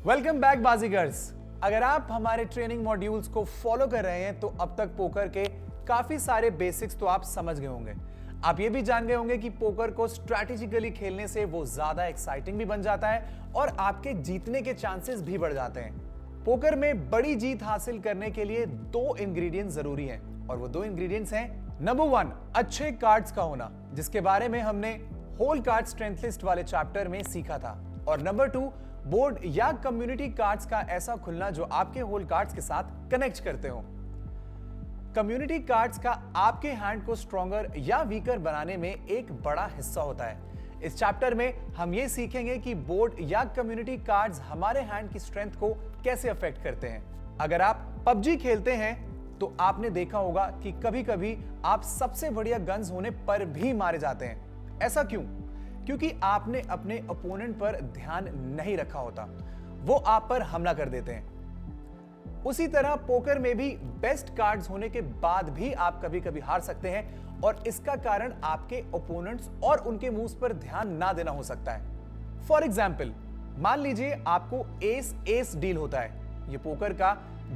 Welcome back बाजीगर्स। अगर आप हमारे ट्रेनिंग मॉड्यूल्स को फॉलो कर रहे हैं तो अब तक पोकर के काफी सारे बेसिक्स तो आप समझ गए होंगे। आप ये भी जान गए होंगे कि पोकर को स्ट्रैटेजिकली खेलने से वो ज्यादा एक्साइटिंग भी बन जाता है और आपके जीतने के चांसेस भी बढ़ जाते हैं। पोकर में बड़ी जीत हासिल करने के लिए दो इंग्रेडिएंट्स जरूरी हैं और वो दो इंग्रेडिएंट्स हैं। नंबर 1, अच्छे कार्ड्स का होना, जिसके बारे में हमने होल कार्ड स्ट्रेंथ लिस्ट वाले चैप्टर में सीखा था। और नंबर 2, बोर्ड या कम्युनिटी कार्ड्स का ऐसा खुलना जो आपके होल कार्ड्स के साथ कनेक्ट करते हो। कम्युनिटी कार्ड्स का आपके हैंड को स्ट्रॉन्गर या वीकर बनाने में एक बड़ा हिस्सा होता है। इस चैप्टर में हम ये सीखेंगे कि बोर्ड या कम्युनिटी कार्ड्स हमारे हैंड की स्ट्रेंथ को कैसे अफेक्ट करते हैं। अगर आप पबजी खेलते हैं तो आपने देखा होगा कि कभी-कभी आप सबसे बढ़िया गन्स होने पर भी मारे जाते हैं। ऐसा क्यों? क्योंकि आपने अपने ओपोनेंट पर ध्यान नहीं रखा होता, वो आप पर हमला कर देते हैं। उसी तरह पोकर में भी बेस्ट कार्ड्स होने के बाद भी आप कभी-कभी हार सकते हैं और इसका कारण आपके ओपोनेंट्स और उनके मूव्स पर ध्यान ना देना हो सकता है। फॉर एग्जाम्पल, मान लीजिए आपको एस एस डील होता है। ये पोकर का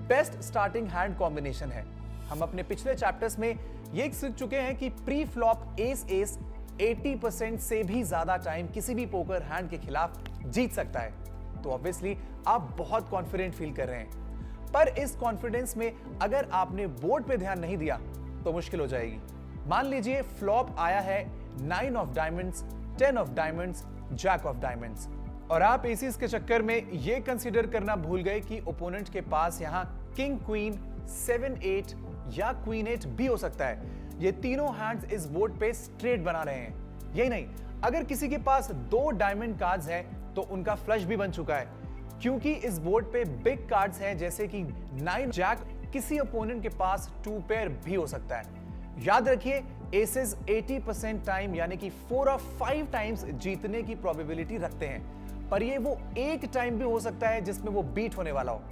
बेस्ट स्टार्टिंग हैंड कॉम्बिनेशन है। हम अपने पिछले चैप्टर्स में ये सीख चुके हैं कि प्री फ्लॉप एस एस 80% से भी ज्यादा टाइम किसी भी पोकर हैंड के खिलाफ जीत सकता है। तो ऑब्वियसली आप बहुत कॉन्फिडेंट फील कर रहे हैं, पर इस कॉन्फिडेंस में अगर आपने बोर्ड पे ध्यान नहीं दिया तो मुश्किल हो जाएगी। मान लीजिए फ्लॉप आया है 9 of diamonds, 10 of diamonds, jack of diamonds, और आप एसीज के चक्कर में यह कंसीडर करना भूल गए कि ओपोनेंट के पास यहां किंग क्वीन, 7-8 या क्वीन 8 भी हो सकता है। ये तीनों हैंड्स इस बोर्ड पे स्ट्रेट बना रहे हैं। यही नहीं, अगर किसी के पास 2 डायमंड कार्ड्स हैं तो उनका फ्लश भी बन चुका है, क्योंकि इस बोर्ड पे बिग कार्ड्स हैं जैसे कि 9 जैक। किसी ओपोनेंट के पास 2 पेयर भी हो सकता है। याद रखिए, एसेस 80% टाइम यानी कि 4 ऑफ 5 टाइम्स जीतने की प्रोबेबिलिटी रखते हैं, पर ये वो एक टाइम भी हो सकता है जिसमें वो बीट होने वाला हो,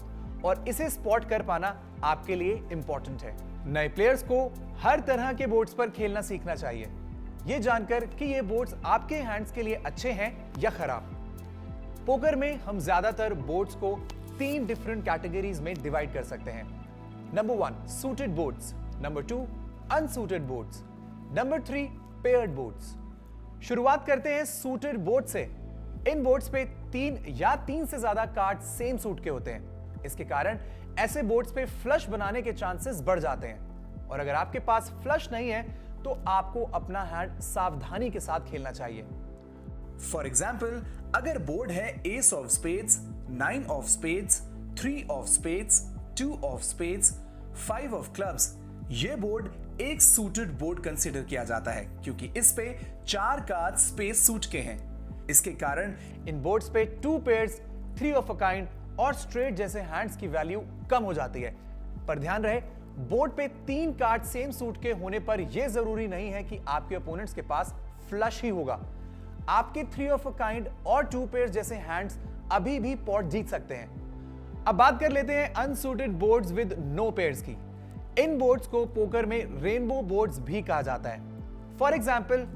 और इसे स्पॉट कर पाना आपके लिए इंपॉर्टेंट है। नए प्लेयर्स को हर तरह के बोर्ड्स पर खेलना सीखना चाहिए, ये जानकर कि ये बोर्ड्स आपके हैंड्स के लिए अच्छे हैं या खराब। पोकर में हम ज्यादातर बोर्ड्स को 3 डिफरेंट कैटेगरीज में डिवाइड कर सकते हैं। Number 1, suited boards. Number 2, unsuited boards. Number 3, paired boards. शुरुआत करते हैं सूटेड बोर्ड से। इन बोर्ड्स पे 3 या 3 से ज्यादा कार्ड सेम सूट के होते हैं। इसके कारण ऐसे बोर्ड्स पे फ्लश बनाने के चांसेस बढ़ जाते हैं, और अगर आपके पास फ्लश नहीं है तो आपको अपना हैंड सावधानी के साथ खेलना चाहिए। फॉर एग्जाम्पल, अगर बोर्ड है ace of spades, 9 of spades, 3 of spades, 2 of spades, 5 of clubs, यह बोर्ड एक सूटेड बोर्ड कंसीडर किया जाता है क्योंकि इस पे 4 कार्ड स्पेस सूट के हैं। इसके कारण इन बोर्ड्स पे 2 पेयर्स, 3 ऑफ अ काइंड और स्ट्रेट जैसे हैंड्स की वैल्यू कम हो जाती है। पर ध्यान रहे, बोर्ड पे 3 कार्ड सेम सूट के होने पर यह जरूरी नहीं है कि आपके ओपोनेंट्स के पास फ्लश ही होगा। आपके 3 ऑफ अ काइंड और 2 पेयर्स जैसे हैंड्स अभी भी पॉट जीत सकते हैं। अब बात कर लेते हैं unsuited boards with no pairs की। इन बोर्ड्स को पोकर में रेनबो बोर्ड्स भी कहा जाता है। फॉर एग्जाम्पल,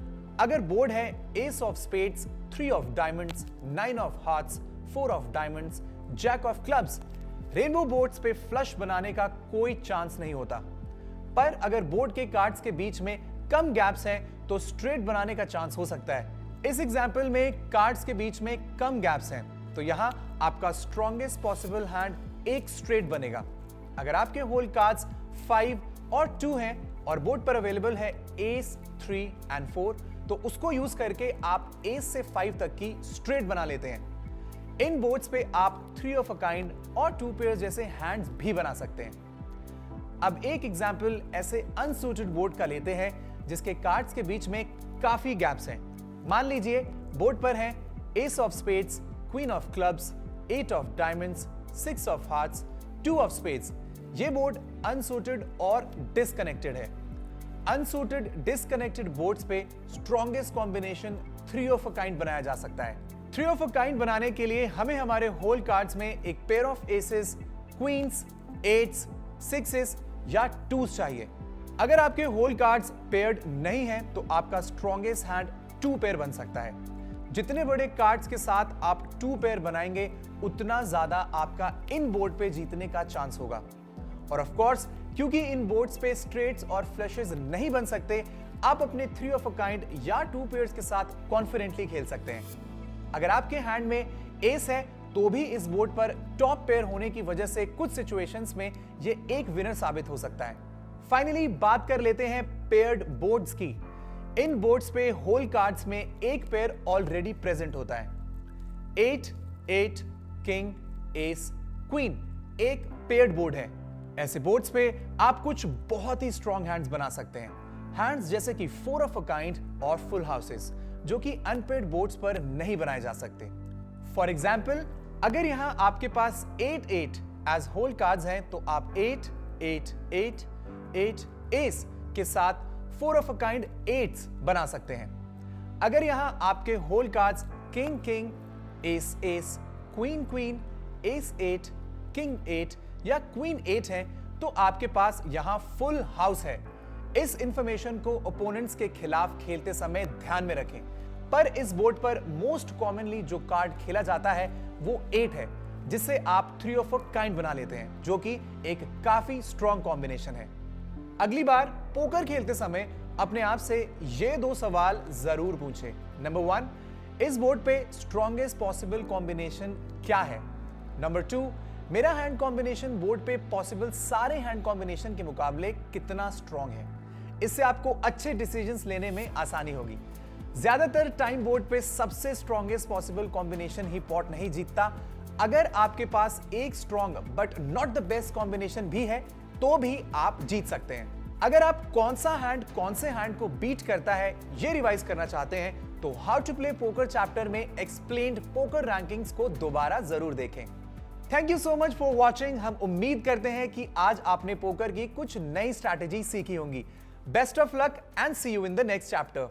अगर बोर्ड है ace of spades, 3 of diamonds, 9 of hearts, 4 of diamonds, jack of clubs, rainbow boards पे फ्लश बनाने का कोई चांस नहीं होता। पर अगर बोर्ड के कार्ड्स के बीच में कम गैप्स हैं तो स्ट्रेट बनाने का चांस हो सकता है। इस एग्जांपल में कार्ड्स के बीच में कम गैप्स हैं, तो यहां आपका स्ट्रॉन्गेस्ट पॉसिबल हैंड एक स्ट्रेट बनेगा। अगर आपके होल कार्ड्स 5 और 2 हैं और बोर्ड पर अवेलेबल है एस, 3 एंड 4, तो उसको यूज करके आप एस से 5 तक की स्ट्रेट बना लेते हैं। इन बोर्ड्स पे आप 3 ऑफ अ काइंड और 2 पेयर्स जैसे हैंड्स भी बना सकते हैं। अब एक एग्जांपल ऐसे अनसूटेड बोर्ड का लेते हैं जिसके कार्ड्स के बीच में काफी गैप्स हैं। मान लीजिए बोर्ड पर है ace of spades, queen of clubs, 8 of diamonds, 6 of hearts, 2 of spades. ये बोर्ड अनसूटेड और डिस्कनेक्टेड है। अनसूटेड डिस्कनेक्टेड बोर्ड्स पे strongest combination 3 of a kind बनाया जा सकता है। 3 ऑफ अ काइंड बनाने के लिए हमें हमारे होल कार्ड्स में एक pair of assess, queen's, 8s, 6s या 2s चाहिए। अगर आपके होल कार्ड्स पेयर्ड नहीं हैं तो आपका स्ट्रॉन्गेस्ट हैंड 2 पेयर बन सकता है। जितने बड़े कार्ड्स के साथ आप 2 पेयर बनाएंगे उतना ज्यादा आपका इन बोर्ड पे जीतने का चांस होगा। और ऑफ कोर्स क्योंकि इन बोर्ड्स पे स्ट्रेट्स और फ्लशेस नहीं बन सकते, आप अपने 3 ऑफ अ काइंड या 2 पेयर्स के साथ कॉन्फिडेंटली खेल सकते हैं। अगर आपके हैंड में एस है तो भी इस बोर्ड पर टॉप पेयर होने की वजह से कुछ सिचुएशंस में ये एक विनर साबित हो सकता है। फाइनली बात कर लेते हैं पेयर्ड बोर्ड्स की। इन बोर्ड्स पे होल कार्ड्स में एक पेयर ऑलरेडी प्रेजेंट होता है। 8, 8, किंग, एस, क्वीन एक पेयर्ड बोर्ड है। ऐसे बोर्ड्स पे आप कुछ बहुत ही स्ट्रॉन्ग हैंड्स बना सकते हैं, हैंड्स जैसे कि 4 ऑफ अ काइंड और फुल हाउसेस, जो कि अनपेयर्ड बोर्ड्स पर नहीं बनाए जा सकते। फॉर एग्जाम्पल, अगर यहां आपके पास 8, 8 एज होल कार्ड्स हैं तो आप 8, 8, 8, 8 एस के साथ 4 ऑफ अ काइंड 8s बना सकते हैं। अगर यहां आपके hole cards king, king, ace, ace, queen, queen, ace 8, king 8 या क्वीन 8 है तो आपके पास यहां फुल हाउस है। इस इंफॉर्मेशन को ओपोनेंट्स के खिलाफ खेलते समय ध्यान में रखें। पर इस बोर्ड पर मोस्ट कॉमनली जो कार्ड खेला जाता है वो 8 है, जिससे आप 3 ऑफ अ काइंड बना लेते हैं, जो कि एक काफी स्ट्रॉन्ग कॉम्बिनेशन है। अगली बार पोकर खेलते समय अपने आप से ये 2 सवाल जरूर पूछें। नंबर 1, इस बोर्ड पे स्ट्रॉन्गेस्ट पॉसिबल कॉम्बिनेशन क्या है? नंबर 2, मेरा हैंड कॉम्बिनेशन बोर्ड पे पॉसिबल सारे हैंड कॉम्बिनेशन के मुकाबले कितना स्ट्रॉन्ग है? इससे आपको अच्छे डिसीजंस लेने में आसानी होगी। ज्यादातर टाइम बोर्ड पे सबसे स्ट्रॉन्गेस्ट पॉसिबल कॉम्बिनेशन ही पॉट नहीं जीतता। अगर आपके पास एक strong but not the best combination भी है तो भी आप जीत सकते हैं। अगर आप कौन सा हैंड कौन से हैंड को बीट करता है ये रिवाइज करना चाहते हैं तो how to play poker chapter में एक्सप्लेन्ड पोकर रैंकिंग्स को दोबारा जरूर देखें। Thank you so much for watching. हम उम्मीद करते हैं कि आज आपने पोकर की कुछ नई स्ट्रैटेजी सीखी होंगी। Best of luck and see you in the next chapter.